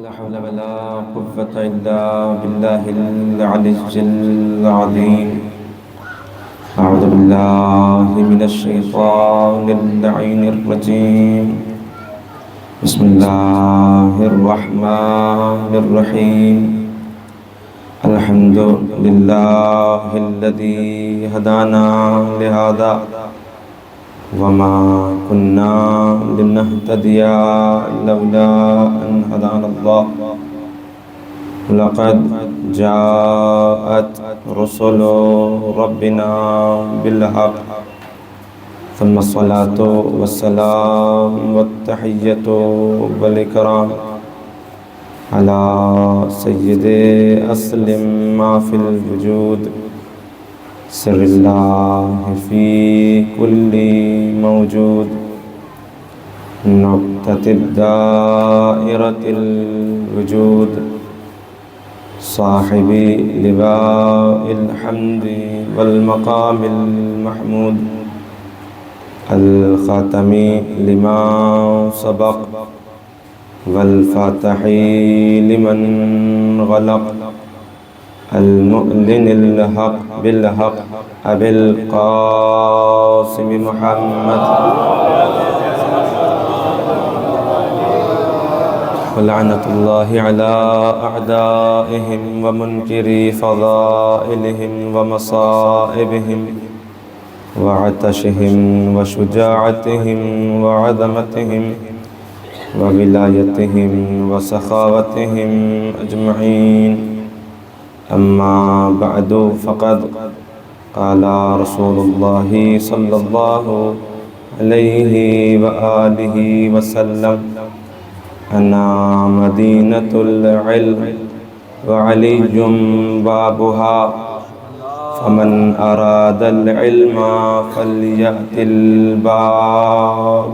لا حول ولا قوة إلا بالله العلي العظيم. أعوذ بالله من الشيطان اللعين الرجيم. بسم الله الرحمن الرحيم. الحمد لله الذي هدانا لهذا وما كنا لنهتدي لولا أن هدانا الله. لقد جاءت رسل ربنا بالحق ثم الصلاة والسلام والتحية والإكرام على سيد أسلم ما في الوجود سر الله في كل موجود نقطة الدائرة الوجود صاحب لواء الحمد والمقام المحمود الخاتم لما سبق والفاتح لمن غلق المؤذن الحق بالحق أبي القاسم محمد ولعنة الله على أعدائهم ومنكري فضائلهم ومصائبهم وعطشهم وشجاعتهم وعظمتهم وولايتهم وسخاوتهم أجمعين. أما بعد فقد قال رسول الله صلى الله عليه وآله وسلم أنا مدينة العلم وعلي بابها فمن أراد العلم فليأت الباب.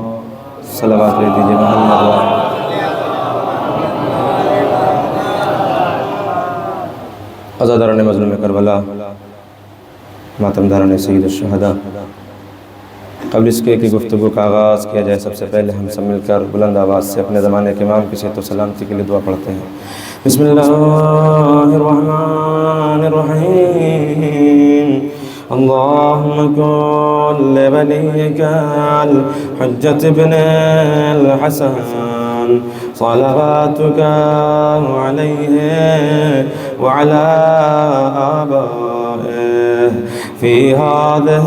صلوات دیجیے محمد. عزاداران مظلوم کربلا، ماتم داران سید الشہداء، قبل اس کے کہ گفتگو کا آغاز کیا جائے سب سے پہلے ہم سب مل کر بلند آواز سے اپنے زمانے کے امام کی صحت و سلامتی کے لیے دعا پڑھتے ہیں. بسم اللہ الرحمن الرحیم. اللهم كن لوليك الحجة بن الحسن صلواتك عليه وعلى آبائه في هذه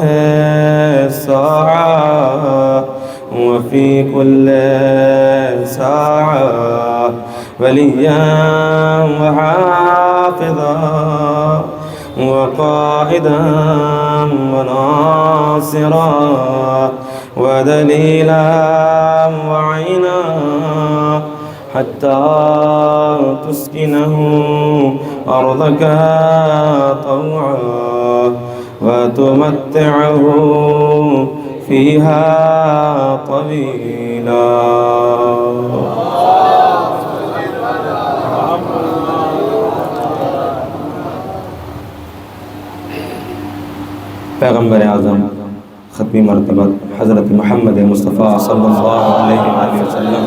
الساعة وفي كل ساعة وليا وحافظا وقائدا وناصرا ودليلا وعينا حتى تسكنه أرضك طوعا وتمتعه فيها طويلا. پیغمبر اعظم ختمی مرتبہ حضرت محمد مصطفیٰ صلی اللہ علیہ وآلہ وسلم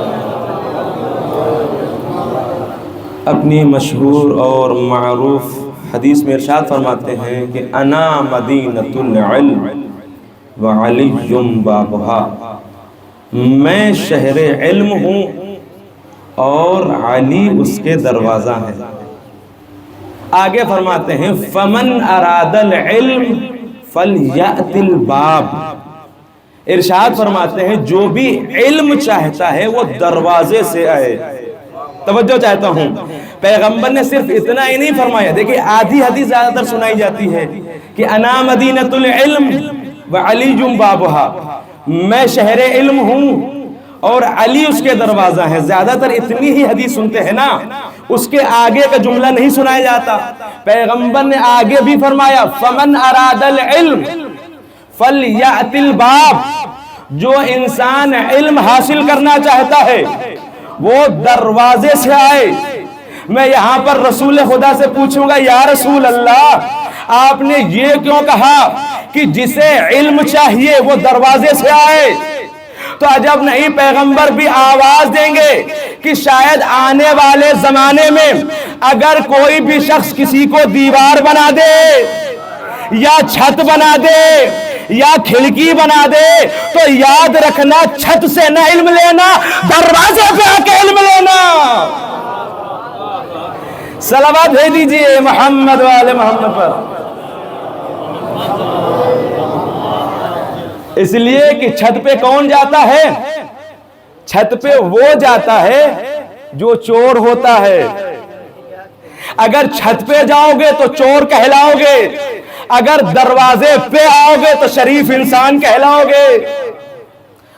اپنی مشہور اور معروف حدیث میں ارشاد فرماتے ہیں کہ انا مدینۃ العلم وعلی بابھا، میں شہر علم ہوں اور علی اس کے دروازہ ہیں. آگے فرماتے ہیں فمن اراد العلم فلیأت الباب. ارشاد فرماتے ہیں جو بھی علم چاہتا ہے وہ دروازے سے آئے. توجہ چاہتا ہوں، پیغمبر نے صرف اتنا ہی نہیں فرمایا. دیکھیں آدھی حدیث زیادہ تر سنائی جاتی ہے کہ انا مدینۃ العلم وعلی بابھا، میں شہر علم ہوں اور علی اس کے دروازہ ہیں. زیادہ تر اتنی ہی حدیث سنتے ہیں نا، اس کے آگے کا جملہ نہیں سنایا جاتا. پیغمبر نے آگے بھی فرمایا فمن اراد العلم فلیأت الباب، جو انسان علم حاصل کرنا چاہتا ہے وہ دروازے سے آئے. میں یہاں پر رسول خدا سے پوچھوں گا یا رسول اللہ آپ نے یہ کیوں کہا کہ جسے علم چاہیے وہ دروازے سے آئے؟ تو عجب نہیں پیغمبر بھی آواز دیں گے کہ شاید آنے والے زمانے میں اگر کوئی بھی شخص کسی کو دیوار بنا دے یا چھت بنا دے یا کھڑکی بنا دے تو یاد رکھنا چھت سے نہ علم لینا، دروازے پہ آ کے علم لینا۔ صلوات بھیج دیجئے محمد والے محمد پر۔ اس لیے کہ چھت پہ کون جاتا ہے؟ چھت پہ وہ جاتا ہے جو چور ہوتا ہے۔ اگر چھت پہ جاؤ گے تو چور کہلاؤ گے، اگر دروازے پہ آؤ گے تو شریف انسان کہلاؤ گے۔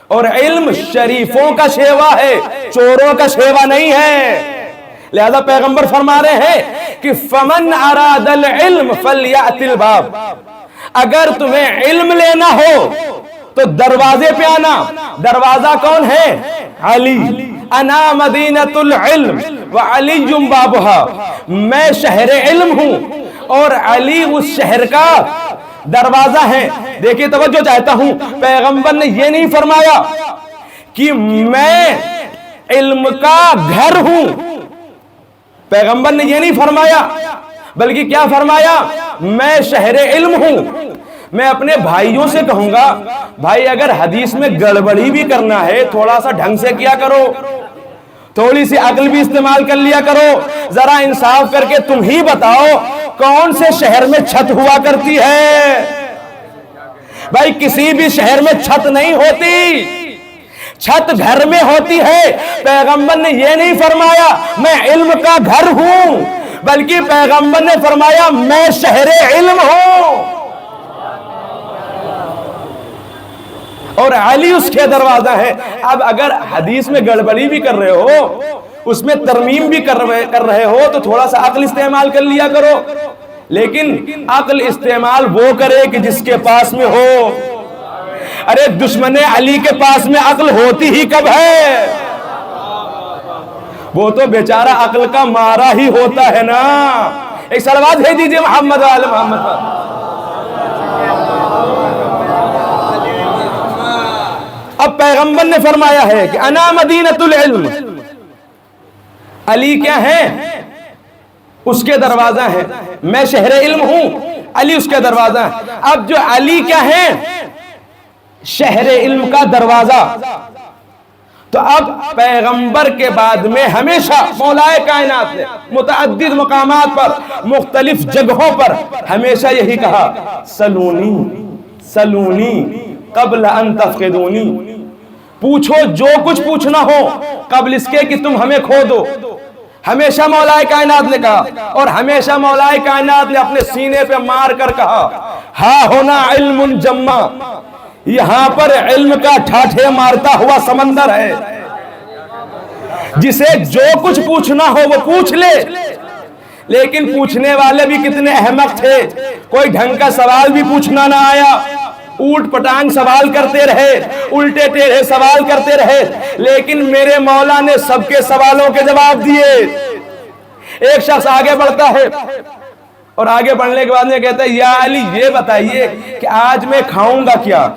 اور علم شریفوں کا شیوا ہے، چوروں کا شیوا نہیں ہے۔ لہذا پیغمبر فرما رہے ہیں کہ فمن اراد العلم فلیأت الباب، اگر تمہیں علم لینا ہو تو دروازے پہ آنا۔ دروازہ کون ہے؟ علی۔ انا مدینۃ العلم وعلی بابها، میں شہر علم ہوں اور علی اس شہر کا دروازہ ہے۔ دیکھیے توجہ چاہتا ہوں، پیغمبر نے یہ نہیں فرمایا کہ میں علم کا گھر ہوں، پیغمبر نے یہ نہیں فرمایا، بلکہ کیا فرمایا؟ میں شہر علم ہوں۔ میں اپنے بھائیوں سے کہوں گا، بھائی اگر حدیث میں گڑبڑی بھی کرنا ہے تھوڑا سا ڈھنگ سے کیا کرو، تھوڑی سی عقل بھی استعمال کر لیا کرو، ذرا انصاف کر کے تم ہی بتاؤ کون سے شہر میں چھت ہوا کرتی ہے؟ بھائی کسی بھی شہر میں چھت نہیں ہوتی، چھت گھر میں ہوتی ہے۔ پیغمبر نے یہ نہیں فرمایا میں علم کا گھر ہوں، بلکہ پیغمبر نے فرمایا میں شہر علم ہوں اور علی اس کے دروازہ ہے۔ اب اگر حدیث میں گڑبڑی بھی کر رہے ہو، اس میں ترمیم بھی کر رہے ہو تو تھوڑا سا عقل استعمال کر لیا کرو، لیکن عقل استعمال وہ کرے کہ جس کے پاس میں ہو۔ ارے دشمن علی کے پاس میں عقل ہوتی ہی کب ہے؟ وہ تو بیچارہ عقل کا مارا ہی ہوتا ہے نا۔ ایک صلوات بھیج دیجئے محمد وآل محمد پر۔ اب پیغمبر نے فرمایا ہے کہ انا مدینۃ العلم، علی کیا ہے؟ اس کے دروازہ ہے۔ میں شہر علم ہوں، علی اس کے دروازہ ہے۔ اب جو علی کیا ہے؟ شہر علم کا دروازہ۔ تو اب پیغمبر کے بعد میں ہمیشہ مولا کائنات نے متعدد مقامات پر، مختلف جگہوں پر ہمیشہ یہی کہا، سلونی سلونی قبل ان تفقدونی، پوچھو جو کچھ پوچھنا ہو قبل اس کے کہ تم ہمیں کھو دو۔ ہمیشہ مولا کائنات نے کہا، اور ہمیشہ مولا کائنات نے اپنے سینے پہ مار کر کہا، ہا ہونا علم جمع، یہاں پر علم کا ٹھاٹھے مارتا ہوا سمندر ہے، جسے جو کچھ پوچھنا ہو وہ پوچھ لے۔ لیکن پوچھنے والے بھی کتنے احمق تھے، کوئی ڈھنگ کا سوال بھی پوچھنا نہ آیا، اوٹ پٹانگ سوال کرتے رہے، الٹے ٹیڑھے سوال کرتے رہے، لیکن میرے مولا نے سب کے سوالوں کے جواب دیے۔ ایک شخص آگے بڑھتا ہے اور آگے بڑھنے کے بعد میں کہتا ہے، یا علی یہ بتائیے کہ آج میں کھاؤں گا کیا؟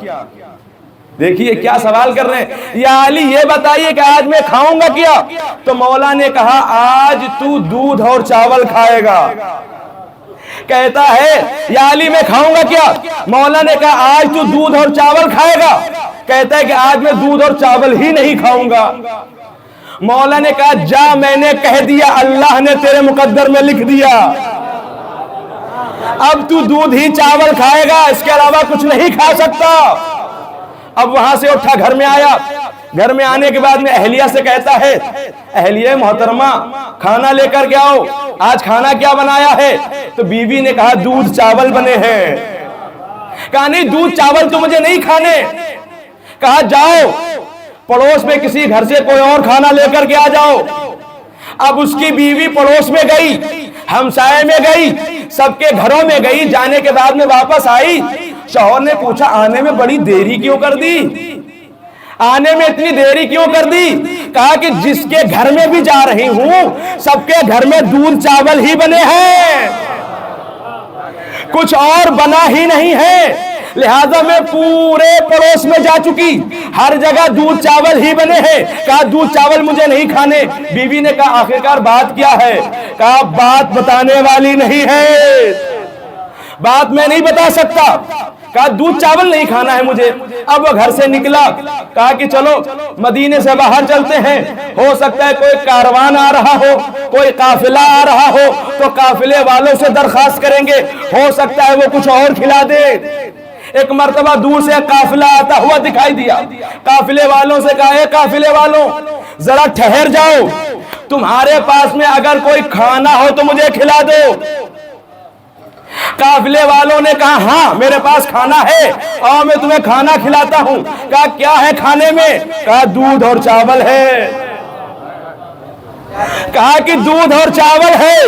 دیکھیے کیا سوال کر رہے ہیں، یا علی یہ بتائیے کہ آج میں کھاؤں گا کیا؟ تو مولا نے کہا آج تو دودھ اور چاول کھائے گا۔ کہتا ہے یا علی میں کھاؤں گا کیا؟ مولا نے کہا آج تو دودھ اور چاول کھائے گا۔ کہتا ہے کہ آج میں دودھ اور چاول ہی نہیں کھاؤں گا۔ مولا نے کہا جا، میں نے کہہ دیا، اللہ نے تیرے مقدر میں لکھ دیا، اب تو دودھ ہی چاول کھائے گا، اس کے علاوہ کچھ نہیں کھا سکتا۔ اب وہاں سے اٹھا گھر میں آیا، گھر میں آنے کے بعد میں اہلیہ سے کہتا ہے، اہلیہ محترمہ کھانا لے کر کے آؤ، آج کھانا کیا بنایا ہے؟ تو بیوی نے کہا دودھ چاول بنے ہیں۔ کہا نہیں دودھ چاول تو مجھے نہیں کھانے۔ کہا جاؤ پڑوس میں کسی گھر سے کوئی اور کھانا لے کر کے آ جاؤ۔ اب اس کی بیوی پڑوس میں گئی، ہمسائے میں گئی، سب کے گھروں میں گئی، جانے کے بعد میں واپس آئی، شوہر نے پوچھا آنے میں بڑی دیری کیوں کر دی؟ آنے میں اتنی دیری کیوں کر دی؟ کہا کہ جس کے گھر میں بھی جا رہی ہوں سب کے گھر میں دودھ چاول ہی بنے ہیں، کچھ اور بنا ہی نہیں ہے۔ لہذا میں پورے پڑوس میں جا چکی، ہر جگہ دودھ چاول ہی بنے ہیں، کہا دودھ چاول مجھے نہیں کھانے۔ بیوی نے کہا آخرکار بات کیا ہے؟ کہا بات بتانے والی نہیں ہے، بات میں نہیں بتا سکتا۔ کہا دودھ چاول نہیں کھانا ہے مجھے۔ اب وہ گھر سے نکلا، کہا کہ چلو مدینے سے باہر چلتے ہیں، ہو سکتا ہے کوئی کاروان آ رہا ہو، کوئی قافلہ آ رہا ہو، تو قافلے والوں سے درخواست کریں گے، ہو سکتا ہے وہ کچھ اور کھلا دے۔ ایک مرتبہ دور سے قافلہ آتا ہوا دکھائی دیا، قافلے والوں سے کہا اے قافلے والوں ذرا ٹھہر جاؤ، تمہارے پاس میں اگر کوئی کھانا ہو تو مجھے کھلا دو۔ قافلے والوں نے کہا ہاں میرے پاس کھانا ہے اور میں تمہیں کھانا کھلاتا ہوں۔ کہا کیا ہے کھانے میں؟ کہا دودھ اور چاول ہے۔ کہا کہ دودھ اور چاول ہے،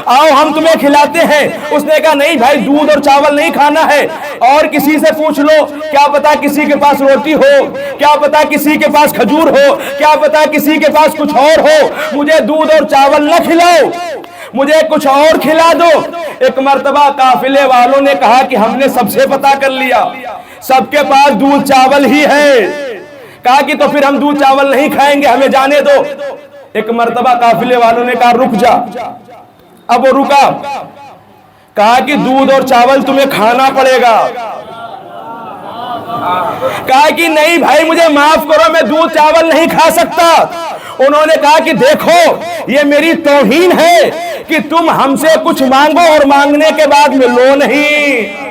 آؤ ہم تمہیں کھلاتے ہیں۔ اس نے کہا نہیں بھائی دودھ اور چاول نہیں کھانا ہے، اور کسی سے پوچھ لو، کیا پتا کسی کے پاس روٹی ہو، کیا پتا کسی کے پاس کھجور ہو، کیا پتا کسی کے پاس کچھ اور ہو، مجھے دودھ اور چاول نہ کھلاؤ، مجھے کچھ اور کھلا دو۔ ایک مرتبہ قافلے والوں نے کہا کہ ہم نے سب سے پتا کر لیا، سب کے پاس دودھ چاول ہی ہے۔ کہا کہ تو پھر ہم دودھ چاول نہیں کھائیں گے، ہمیں جانے دو۔ ایک مرتبہ قافلے والوں نے کہا رک جا، اب وہ رکا، کہا کہ دودھ اور چاول تمہیں کھانا پڑے گا۔ کہا کہ نہیں بھائی مجھے معاف کرو، میں دودھ چاول نہیں کھا سکتا۔ انہوں نے کہا کہ دیکھو یہ میری توہین ہے کہ تم ہم سے کچھ مانگو اور مانگنے کے بعد میں لو نہیں،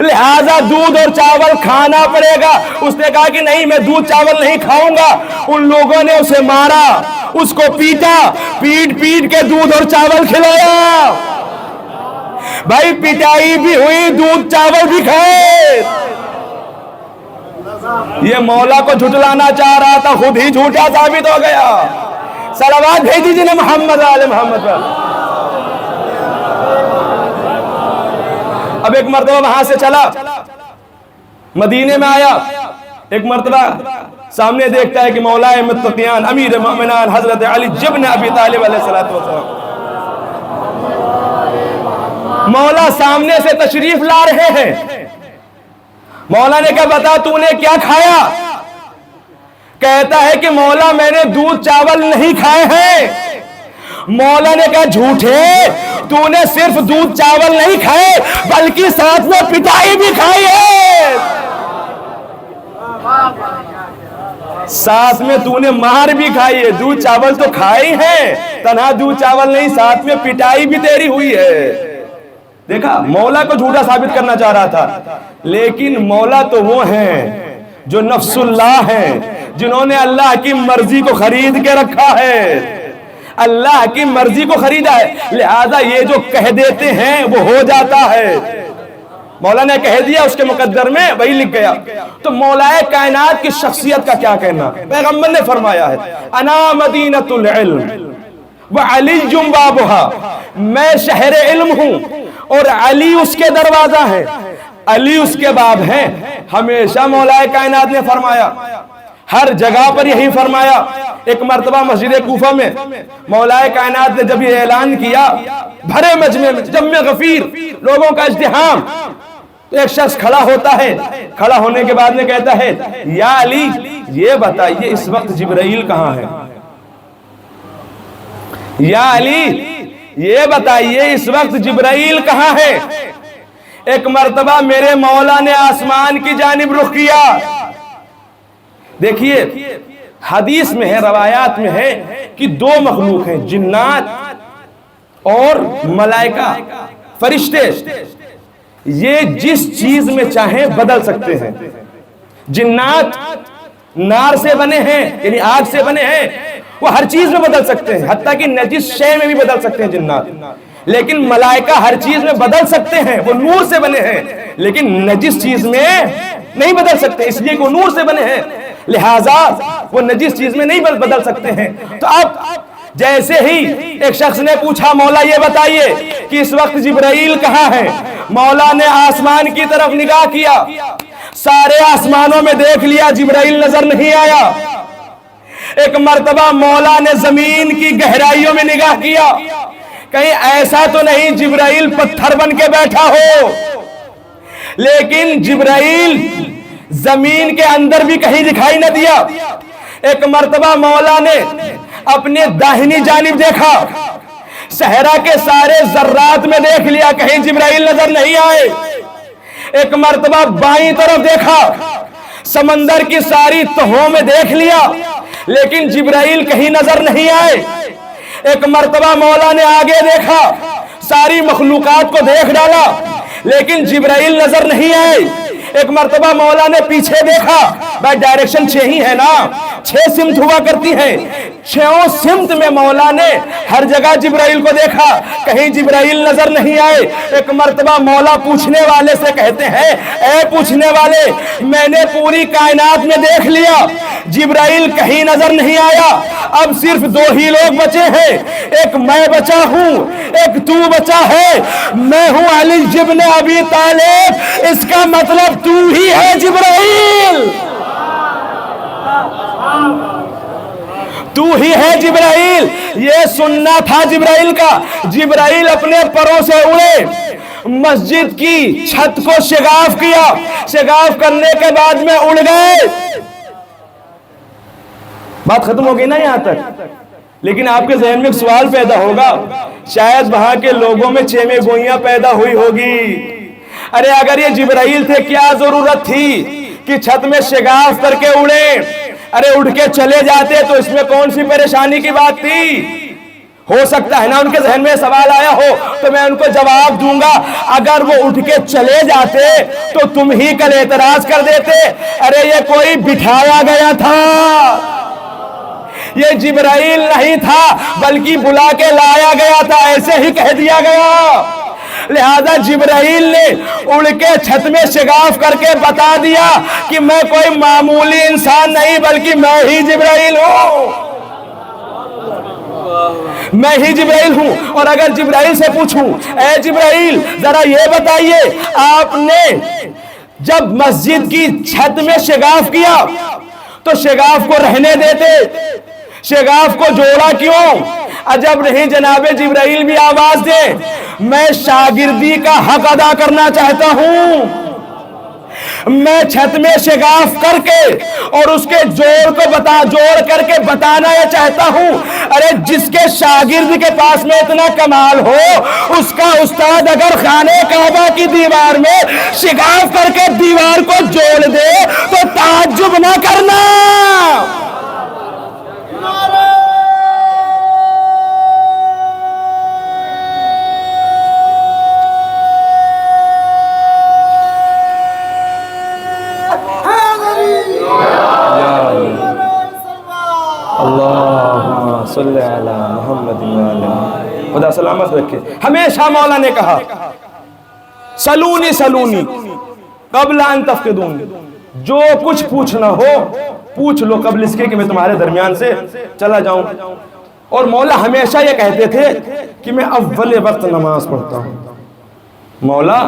لہذا دودھ اور چاول کھانا پڑے گا۔ اس نے کہا کہ نہیں میں دودھ چاول نہیں کھاؤں گا۔ ان لوگوں نے اسے مارا، اس کو پیٹا، پیٹ پیٹ کے دودھ اور چاول کھلایا۔ بھائی پٹائی بھی ہوئی، دودھ چاول بھی کھائے۔ یہ مولا کو جھٹلانا چاہ رہا تھا، خود ہی جھوٹا ثابت ہو گیا۔ صلوات بھیج دیجیے محمد آل محمد پر۔ اب ایک مرتبہ وہاں سے چلا، مدینے میں آیا، ایک مرتبہ سامنے دیکھتا ہے کہ مولا متقیان امیر مومنان حضرت علی ابن ابی طالب علیہ السلام مولا سامنے سے تشریف لا رہے ہیں۔ مولا نے کہا بتا تو نے کیا کھایا؟ کہتا ہے کہ مولا میں نے دودھ چاول نہیں کھائے ہیں۔ مولا نے کہا جھوٹے، تو نے صرف دودھ چاول نہیں کھائے بلکہ ساتھ میں پٹائی بھی کھائی ہے، ساتھ میں تو نے مار بھی کھائی ہے۔ دودھ چاول تو کھائی ہے، تنہا دودھ چاول نہیں، ساتھ میں پٹائی بھی تیری ہوئی ہے۔ دیکھا مولا کو جھوٹا ثابت کرنا چاہ رہا تھا، لیکن مولا تو وہ ہیں جو نفس اللہ ہیں، جنہوں نے اللہ کی مرضی کو خرید کے رکھا ہے، اللہ کی مرضی کو خریدا ہے، لہذا یہ جو کہہ دیتے ہیں وہ ہو جاتا ہے۔ مولا نے کہہ دیا، اس کے مقدر میں وہی لکھ گیا۔ تو مولا کائنات کی شخصیت کا کیا کہنا؟ پیغمبر نے فرمایا ہے انا مدینۃ العلم وعلی بابھا، میں شہر علم ہوں اور علی اس کے دروازہ ہے، علی اس کے باب ہیں۔ ہمیشہ مولا کائنات نے فرمایا، ہر جگہ پر یہی فرمایا۔ ایک مرتبہ مسجد کوفہ میں مولا کائنات نے جب یہ اعلان کیا، بھرے مجمع میں جمع غفیر لوگوں کا اجتماع، ایک شخص کھڑا ہوتا ہے، کھڑا ہونے کے بعد میں کہتا ہے یا علی یہ بتائیے اس وقت جبرائیل کہاں ہے؟ یا علی یہ بتائیے اس وقت جبرائیل کہاں ہے؟ ایک مرتبہ میرے مولا نے آسمان کی جانب رخ کیا۔ دیکھیے حدیث میں ہے، روایات میں ہے کہ دو مخلوق ہیں، جنات اور ملائکہ، فرشتے، یہ جس چیز میں چاہیں بدل سکتے ہیں۔ جنات نار سے بنے ہیں، یعنی آگ سے بنے ہیں، وہ ہر چیز میں بدل سکتے ہیں، حتیٰ کہ نجس شے میں بھی بدل سکتے ہیں جنات۔ لیکن ملائکہ ہر چیز میں بدل سکتے ہیں، وہ نور سے بنے ہیں، لیکن نجس چیز میں نہیں بدل سکتے، اس لیے کہ وہ نور سے بنے ہیں، لہٰذا وہ نجس چیز میں نہیں بدل سکتے ہیں۔ تو اب جیسے ہی ایک شخص نے پوچھا مولا یہ بتائیے کہ اس وقت جبرائیل کہاں ہے؟ مولا نے آسمان کی طرف نگاہ کیا، سارے آسمانوں میں دیکھ لیا، جبرائیل نظر نہیں آیا۔ ایک مرتبہ مولا نے زمین کی گہرائیوں میں نگاہ کیا، کہیں ایسا تو نہیں جبرائیل پتھر بن کے بیٹھا ہو، لیکن جبرائیل زمین کے اندر بھی کہیں دکھائی نہ دیا۔ ایک مرتبہ مولا نے اپنے داہنی جانب دیکھا، صحرا کے سارے ذرات میں دیکھ لیا، کہیں جبرائیل نظر نہیں آئے۔ ایک مرتبہ بائیں طرف دیکھا، سمندر کی ساری تہوں میں دیکھ لیا، لیکن جبرائیل کہیں نظر نہیں آئے۔ ایک مرتبہ مولا نے آگے دیکھا، ساری مخلوقات کو دیکھ ڈالا، لیکن جبرائیل نظر نہیں آئے۔ ایک مرتبہ مولا نے پیچھے دیکھا، بھائی ڈائریکشن 6 ہی ہے نا، 6 سمت ہوا کرتی ہیں، 6 سمت میں مولا نے ہر جگہ جبرائیل کو دیکھا، کہیں جبرائیل نظر نہیں آئے۔ ایک مرتبہ مولا پوچھنے والے سے کہتے ہیں، اے پوچھنے والے، میں نے پوری کائنات میں دیکھ لیا، جبرائیل کہیں نظر نہیں آیا، اب صرف 2 ہی لوگ بچے ہیں، ایک میں بچا ہوں، ایک تو بچا ہے، میں ہوں علی ابن ابی طالب، اس کا مطلب تو ہی ہے جبرائیل، تو ہی ہے جبرائیل۔ یہ سننا تھا جبرائیل کا۔ جبرائیل اپنے پروں سے اڑے، مسجد کی چھت کو شگاف کیا، شگاف کرنے کے بعد میں اڑ گئے۔ بات ختم ہو گئی نا یہاں تک، لیکن آپ کے ذہن میں ایک سوال پیدا ہوگا، شاید وہاں کے لوگوں میں چیمے گوئیاں پیدا ہوئی ہوگی، ارے اگر یہ جبرائیل تھے کیا ضرورت تھی کہ چھت میں شگاف کر کے اڑے، ارے اڑ کے چلے جاتے تو اس میں کون سی پریشانی کی بات تھی؟ ہو سکتا ہے نا ان کے ذہن میں سوال آیا ہو، تو میں ان کو جواب دوں گا، اگر وہ اٹھ کے چلے جاتے تو تم ہی کل اعتراض کر دیتے، ارے یہ کوئی بٹھایا گیا تھا، یہ جبرائیل نہیں تھا بلکہ بلا کے لایا گیا تھا، ایسے ہی کہہ دیا گیا۔ لہذا جبرائیل نے اڑ کے چھت میں شگاف کر کے بتا دیا کہ میں کوئی معمولی انسان نہیں بلکہ میں ہی جبرائیل ہوں، میں ہی جبرائیل ہوں۔ اور اگر جبرائیل سے پوچھوں، اے جبرائیل ذرا یہ بتائیے، آپ نے جب مسجد کی چھت میں شگاف کیا تو شگاف کو رہنے دیتے، شگاف کو جوڑا کیوں؟ عجب نہیں جناب جبرائیل بھی آواز دے، میں شاگردی کا حق ادا کرنا چاہتا ہوں، میں چھت میں شگاف کر کے اور اس کے جوڑ کر کے بتانا یہ چاہتا ہوں، ارے جس کے شاگرد کے پاس میں اتنا کمال ہو، اس کا استاد اگر خانہ کعبہ کی دیوار میں شگاف کر کے دیوار کو جوڑ دے تو تعجب نہ کرنا۔ اللہم صلی علی محمد وعلی، خدا سلامت رکھے۔ ہمیشہ مولا نے کہا سلونی سلونی قبل ان تفقدونی، جو کچھ پوچھنا ہو پوچھ لو قبل اس کے کہ میں تمہارے درمیان سے چلا جاؤں۔ اور مولا ہمیشہ یہ کہتے تھے کہ میں اول وقت نماز پڑھتا ہوں، مولا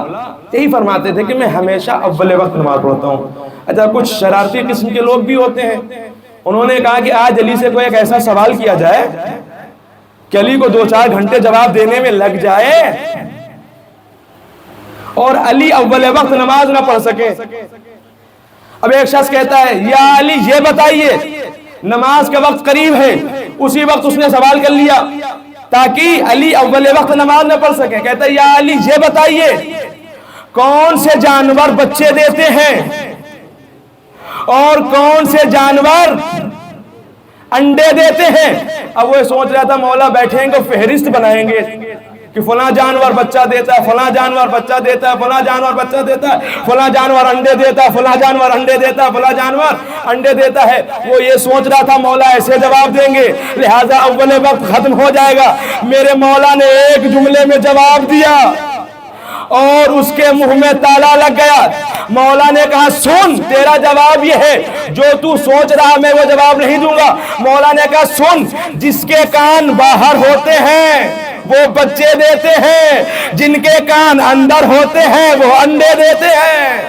یہی فرماتے تھے کہ میں ہمیشہ اول وقت نماز پڑھتا ہوں۔ اچھا کچھ شرارتی قسم کے لوگ بھی ہوتے ہیں، انہوں نے کہا کہ آج علی سے کوئی ایک ایسا سوال کیا جائے کہ علی کو 2-4 گھنٹے جواب دینے میں لگ جائے اور علی اول وقت نماز نہ پڑھ سکے۔ اب ایک شخص کہتا ہے یا علی یہ بتائیے، نماز کا وقت قریب ہے، اسی وقت اس نے سوال کر لیا تاکہ علی اول وقت نماز نہ پڑھ سکے۔ کہتا ہے یا علی یہ بتائیے، کون سے جانور بچے دیتے ہیں اور کون سے جانور انڈے دیتے ہیں؟ اب وہ سوچ رہا تھا مولا بیٹھیں گے فہرست بنائیں گے کہ فلاں جانور بچہ دیتا ہے، فلاں جانور بچہ دیتا ہے، فلاں جانور بچہ دیتا ہے، فلاں جانور انڈے دیتا ہے، فلاں جانور انڈے دیتا ہے، فلاں جانور انڈے دیتا ہے۔ وہ یہ سوچ رہا تھا مولا ایسے جواب دیں گے لہٰذا اول وقت ختم ہو جائے گا۔ میرے مولا نے ایک جملے میں جواب دیا اور اس کے منہ میں تالا لگ گیا۔ مولا نے کہا سن، تیرا جواب یہ ہے، جو تو سوچ رہا میں وہ جواب نہیں دوں گا۔ مولا نے کہا سن، جس کے کان باہر ہوتے ہیں وہ بچے دیتے ہیں، جن کے کان اندر ہوتے ہیں وہ انڈے دیتے ہیں۔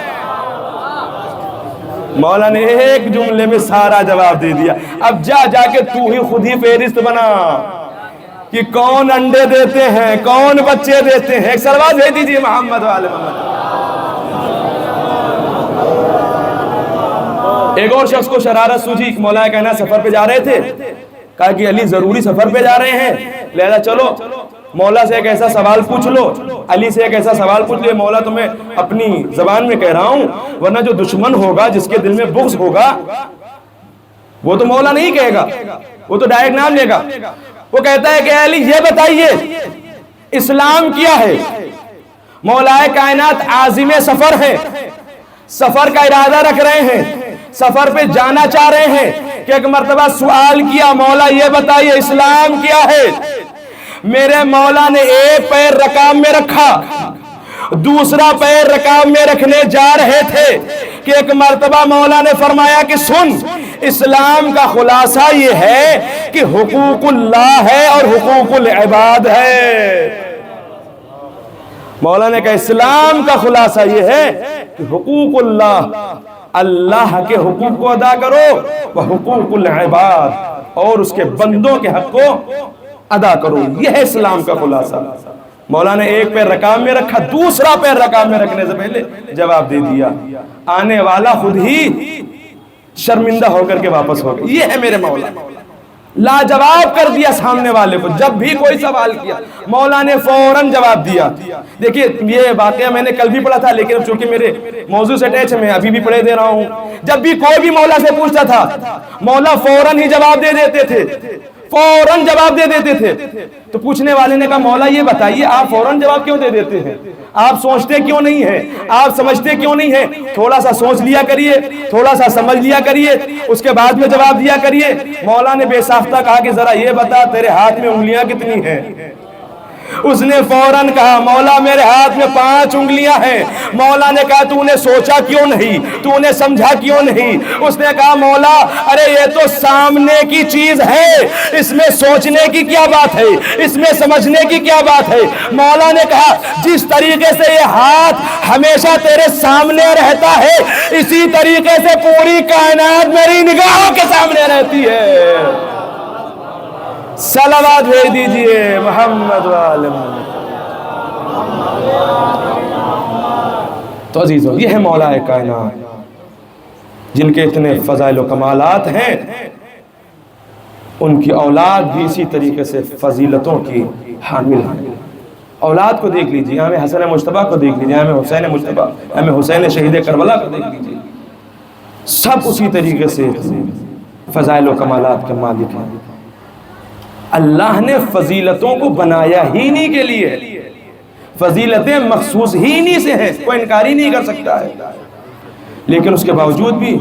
مولا نے ایک جملے میں سارا جواب دے دیا۔ اب جا کے تو ہی خود ہی فہرست بنا کہ کون انڈے دیتے ہیں، کون بچے دیتے ہیں۔ ایک سلوات بھیج دیجیے محمد والے محمد۔ ایک اور شخص کو شرارت سوجی، مولا کائنات سفر پہ جا رہے تھے، کہا کہ علی ضروری سفر پہ جا رہے ہیں، لہذا چلو مولا سے ایک ایسا سوال پوچھ لو، علی سے ایک ایسا سوال پوچھ لو، مولا تمہیں اپنی زبان میں کہہ رہا ہوں، ورنہ جو دشمن ہوگا، جس کے دل میں بغض ہوگا، وہ تو مولا نہیں کہے گا، وہ تو ڈائریکٹ نام لے گا۔ وہ کہتا ہے کہ علی یہ بتائیے اسلام کیا ہے؟ مولا کائنات عازم سفر ہے، سفر کا ارادہ رکھ رہے ہیں، سفر پہ جانا چاہ رہے ہیں کہ ایک مرتبہ سوال کیا، مولا یہ بتائیے اسلام کیا ہے؟ میرے مولا نے ایک پیر رکاب میں رکھا، دوسرا پیر رکاب میں رکھنے جا رہے تھے کہ ایک مرتبہ مولا نے فرمایا کہ سن، اسلام کا خلاصہ یہ ہے کہ حقوق اللہ ہے اور حقوق العباد ہے۔ مولا نے کہا اسلام کا خلاصہ یہ ہے کہ حقوق اللہ، اللہ کے حقوق کو ادا کرو، وحقوق العباد، اور اس کے بندوں کے حق کو ادا کرو، یہ ہے اسلام کا خلاصہ۔ مولا نے ایک پیر رکاب میں رکھا، دوسرا پیر رکاب میں رکھنے سے پہلے جواب دے دیا، آنے والا خود ہی شرمندہ ہو کر کے واپس ہو گیا۔ یہ ہے میرے مولا، لاجواب کر دیا سامنے والے کو، جب بھی کوئی سوال کیا مولا نے فوراً جواب دیا۔ دیکھیے یہ واقعہ میں نے کل بھی پڑھا تھا، لیکن چونکہ میرے موضوع سے اٹیچ ہے میں ابھی بھی پڑھے دے رہا ہوں۔ جب بھی کوئی بھی مولا سے پوچھتا تھا مولا فوراً ہی جواب دے دیتے تھے، فوراً جواب دے دیتے تھے۔ تو پوچھنے والے نے کہا مولا یہ بتائیے آپ فوراً جواب کیوں دے دیتے ہیں؟ آپ سوچتے کیوں نہیں ہیں؟ آپ سمجھتے کیوں نہیں ہیں؟ تھوڑا سا سوچ لیا کریے، تھوڑا سا سمجھ لیا کریے، اس کے بعد میں جواب دیا کریے۔ مولا نے بے ساختہ کہا کہ ذرا یہ بتا تیرے ہاتھ میں انگلیاں کتنی ہیں؟ اس نے فوراً کہا مولا میرے ہاتھ میں 5 انگلیاں ہیں۔ مولا نے کہا تو نے سوچا کیوں نہیں؟ تو نے سمجھا کیوں نہیں؟ اس نے کہا مولا ارے یہ تو سامنے کی چیز ہے، اس میں سوچنے کی کیا بات ہے، اس میں سمجھنے کی کیا بات ہے؟ مولا نے کہا جس طریقے سے یہ ہاتھ ہمیشہ تیرے سامنے رہتا ہے، اسی طریقے سے پوری کائنات میری نگاہوں کے سامنے رہتی ہے۔ صلوات بھیج دیجئے محمد والے محمد۔ تو عزیزو یہ ہے مولا کائنات جن کے اتنے فضائل و کمالات ہیں، ان کی اولاد بھی اسی طریقے سے فضیلتوں کی حامل ہیں۔ اولاد کو دیکھ لیجئے، ہمیں حسن مجتبیٰ کو دیکھ لیجئے، ہمیں حسین مجتبیٰ، ہمیں حسین شہید کربلا کو دیکھ لیجئے، سب اسی طریقے سے فضائل و کمالات کے مالک ہیں۔ اللہ نے فضیلتوں کو بنایا ہی نہیں کے لیے، فضیلتیں مخصوص ہی نہیں سے ہیں، کوئی انکار ہی نہیں کر سکتا ہے، لیکن اس کے باوجود بھی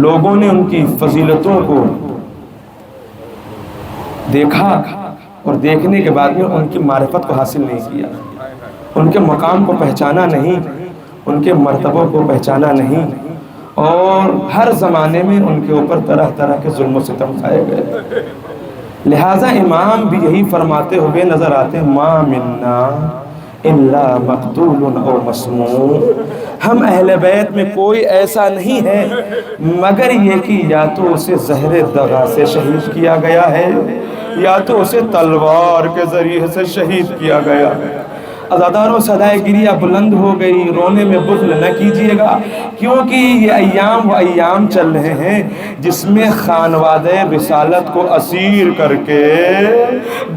لوگوں نے ان کی فضیلتوں کو دیکھا اور دیکھنے کے بعد میں ان کی معرفت کو حاصل نہیں کیا، ان کے مقام کو پہچانا نہیں، ان کے مرتبوں کو پہچانا نہیں، اور ہر زمانے میں ان کے اوپر طرح طرح کے ظلم و ستم کھائے گئے۔ لہٰذا امام بھی یہی فرماتے ہوئے نظر آتے ہیں ما منا الا مقتول او مسموم، ہم اہل بیت میں کوئی ایسا نہیں ہے مگر یہ کہ یا تو اسے زہر دغا سے شہید کیا گیا ہے یا تو اسے تلوار کے ذریعے سے شہید کیا گیا۔ عزاداروں صدائے گریہ بلند ہو گئی، رونے میں بخل نہ کیجئے گا، کیونکہ یہ ایام وہ ایام چل رہے ہیں جس میں خانوادہ رسالت کو اسیر کر کے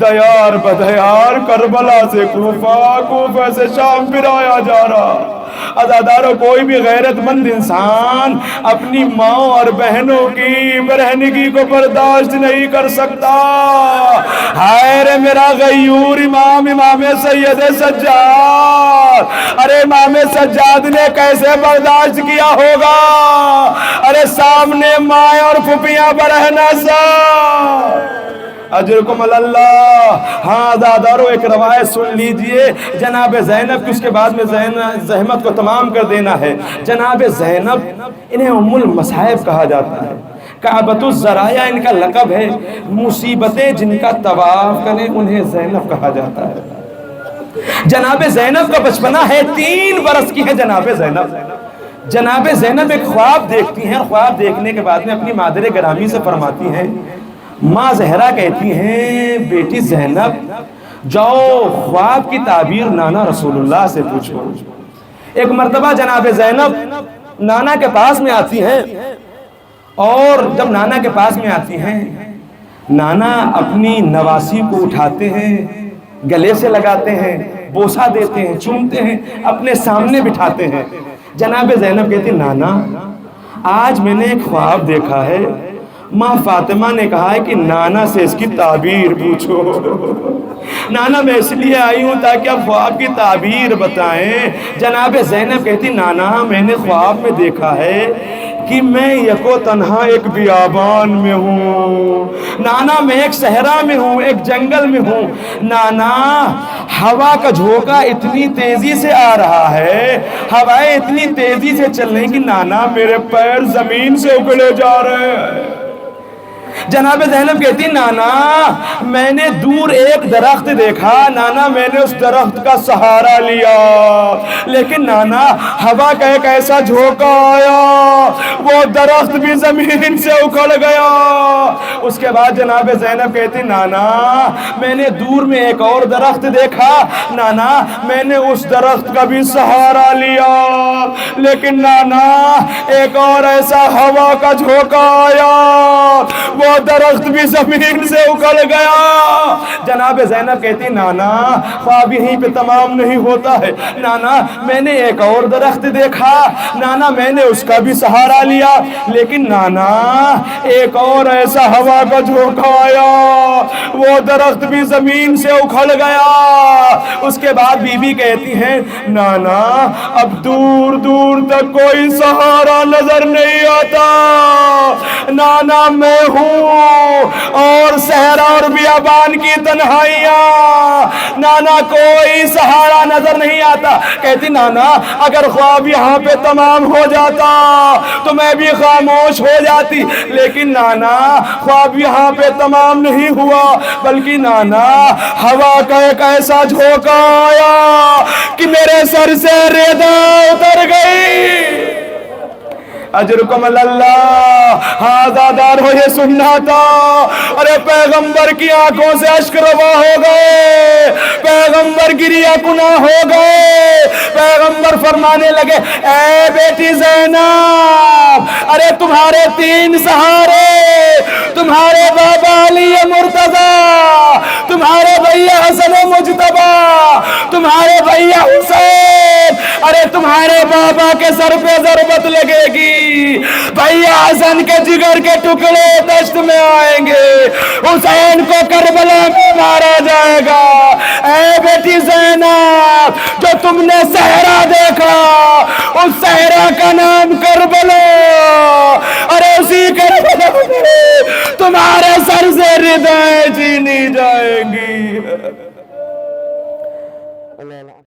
دیار بدیار کربلا سے کوفہ، کوفہ سے شام پھرایا جا رہا۔ عزاداروں کوئی بھی غیرت مند انسان اپنی ماں اور بہنوں کی برہنگی کو برداشت نہیں کر سکتا۔ ہائے رے میرا غیور امام سید سجاد، ارے امام سجاد نے کیسے برداشت کیا ہوگا؟ ارے سامنے ماں اور پھپھیاں برہنہ سا اجرکم اللہ۔ ہاں عزادارو ایک روایت سن لیجئے جناب زینب کی، اس کے بعد میں زحمت کو تمام کر دینا ہے۔ جناب زینب انہیں ام المصائب کہا جاتا ہے، کعبۃ الذرائع ان کا لقب ہے، مصیبتیں جن کا طواف کریں انہیں زینب کہا جاتا ہے۔ جناب زینب کا بچپنا ہے، 3 برس کی ہے جناب زینب۔ جناب زینب ایک خواب دیکھتی ہیں، خواب دیکھنے کے بعد میں اپنی مادر گرامی سے فرماتی ہیں، ماں زہرا کہتی ہیں بیٹی زینب جاؤ خواب کی تعبیر نانا رسول اللہ سے پوچھو۔ ایک مرتبہ جناب زینب نانا کے پاس میں آتی ہیں، اور جب نانا کے پاس میں آتی ہیں، نانا اپنی نواسی کو اٹھاتے ہیں، گلے سے لگاتے ہیں، بوسہ دیتے ہیں، چومتے ہیں، اپنے سامنے بٹھاتے ہیں۔ جناب زینب کہتی نانا آج میں نے ایک خواب دیکھا ہے، ماں فاطمہ نے کہا ہے کہ نانا سے اس کی تعبیر پوچھو۔ نانا میں اس لیے آئی ہوں تاکہ آپ خواب کی تعبیر بتائیں۔ جناب زینب کہتی نانا میں نے خواب میں دیکھا ہے کہ میں یکو تنہا ایک بیابان میں ہوں، نانا میں ایک صحرا میں ہوں، ایک جنگل میں ہوں، نانا ہوا کا جھونکا اتنی تیزی سے آ رہا ہے، ہوائیں اتنی تیزی سے چل رہی کہ نانا میرے پیر زمین سے اکھڑے جا رہے ہیں۔ جناب زینب کہتی نانا میں نے دور ایک درخت دیکھا، نانا میں نے اس درخت کا سہارا لیا، لیکن نانا ہوا کا ایک ایسا جھونکا آیا وہ درخت بھی زمین سے اکھڑ گیا۔ اس کے بعد جناب زینب کہتی نانا میں نے دور میں ایک اور درخت دیکھا، نانا میں نے اس درخت کا بھی سہارا لیا، لیکن نانا ایک اور ایسا ہوا کا جھونکا آیا وہ درخت بھی زمین سے اکھڑ گیا۔ جناب زینب کہتی نانا خواب یہیں پہ تمام نہیں ہوتا ہے، نانا میں نے ایک اور درخت دیکھا، نانا میں نے اس کا بھی سہارا لیا، لیکن نانا ایک اور ایسا ہوا کا جھونکا آیا وہ درخت بھی زمین سے اکھڑ گیا۔ اس کے بعد بی بی کہتی ہیں نانا اب دور دور تک کوئی سہارا نظر نہیں آتا، نانا میں ہوں اور صحرا اور بیابان کی تنہائیاں، نانا کوئی سہارا نظر نہیں آتا۔ کہتی نانا اگر خواب یہاں پہ تمام ہو جاتا تو میں بھی خاموش ہو جاتی، لیکن نانا خواب یہاں پہ تمام نہیں ہوا، بلکہ نانا ہوا کا ایک ایسا جھونکا آیا کہ میرے سر سے ریدا اتر گئی۔ اجرکم اللہ، ہازادار ہو یہ سننا تھا۔ ارے پیغمبر کی آنکھوں سے اشک روا ہو گئے، پیغمبر گریہ کناں ہو گئے، پیغمبر فرمانے لگے اے بیٹی زینب ارے تمہارے تین سہارے، تمہارے بابا علی مرتضیٰ، تمہارے بھیا حسن مجتبی، تمہارے بھیا حسین، ارے تمہارے بابا کے سر پہ ضربت لگے گی، بھیا حسن کے جگر کے ٹکڑے دشت میں آئیں گے، حسین کو کربلا میں مارا جائے گا۔ اے بیٹی زینب جو تم نے صحرا دیکھا اس صحرا کا نام کربلا، ارے اسی کربلا میں تمہارے سر سے ردائیں چھینی جائیں گی۔